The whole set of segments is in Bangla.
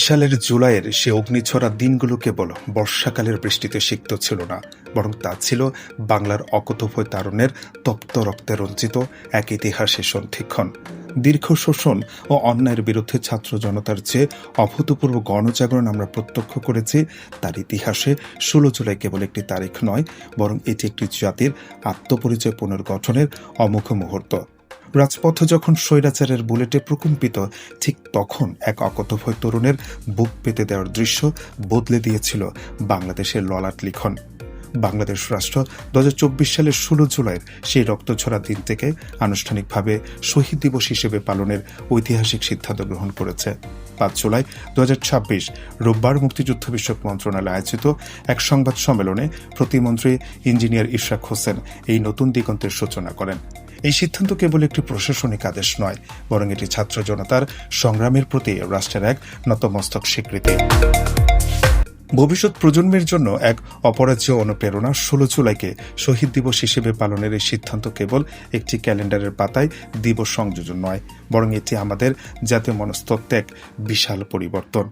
সালের জুলাইয়ের সে অগ্নিছোড়া দিনগুলো কেবল বর্ষাকালের বৃষ্টিতে সিক্ত ছিল না, বরং তা ছিল বাংলার অকুতোভয় তারুণ্যের তপ্ত রক্তে রঞ্জিত এক ইতিহাসের সন্ধিক্ষণ। দীর্ঘ শোষণ ও অন্যায়ের বিরুদ্ধে ছাত্র জনতার যে অভূতপূর্ব গণজাগরণ আমরা প্রত্যক্ষ করেছি, তার ইতিহাসে ১৬ জুলাই কেবল একটি তারিখ নয়, বরং এটি একটি জাতির আত্মপরিচয় পুনর্গঠনের অমোঘ মুহূর্ত। রাজপথ যখন স্বৈরাচারের বুলেটে প্রকম্পিত, ঠিক তখন এক অকুতোভয় তরুণের বুক পেতে দেওয়ার দৃশ্য বদলে দিয়েছিল বাংলাদেশের ললাট লিখন। বাংলাদেশ রাষ্ট্র ২০২৪ সালের ১৬ জুলাইয়ের সেই রক্তঝরা দিন থেকে আনুষ্ঠানিকভাবে শহীদ দিবস হিসেবে পালনের ঐতিহাসিক সিদ্ধান্ত গ্রহণ করেছে। ৫ জুলাই ২০২৬ রোববার মুক্তিযুদ্ধ বিষয়ক মন্ত্রণালয় আয়োজিত এক সংবাদ সম্মেলনে প্রতিমন্ত্রী ইঞ্জিনিয়ার ইশরাক হোসেন এই নতুন দিগন্তের সূচনা করেন। এই সিদ্ধান্ত কেবল একটি প্রশাসনিক আদেশ নয়, বরং এটি ছাত্র জনতার সংগ্রামের প্রতি রাষ্ট্রের এক নতমস্তক স্বীকৃতি। ভবিষ্যৎ প্রজন্মের জন্য এক অপরাজ্য অনুপ্রেরণা ১৬ জুলাইকে শহীদ দিবস হিসেবে পালনের এই সিদ্ধান্ত কেবল একটি ক্যালেন্ডারের পাতায় দিবস সংযোজন নয়, বরং এটি আমাদের জাতীয় মনস্তত্ত্বে এক বিশাল পরিবর্তন।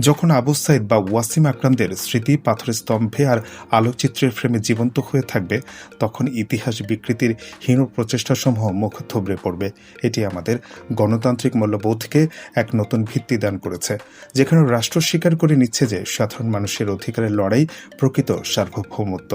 যখন আবু সাইদ বা ওয়াসিম আকরামদের স্মৃতি পাথরের স্তম্ভে আর আলোকচিত্রের ফ্রেমে জীবন্ত হয়ে থাকবে, তখন ইতিহাস বিকৃতির হীন প্রচেষ্টাসমূহ মুখ থুবড়ে পড়বে। এটি আমাদের গণতান্ত্রিক মূল্যবোধকে এক নতুন ভিত্তি দান করেছে, যেখানে রাষ্ট্র স্বীকার করে নিচ্ছে যে সাধারণ মানুষের অধিকারের লড়াই প্রকৃত সার্বভৌমত্ব।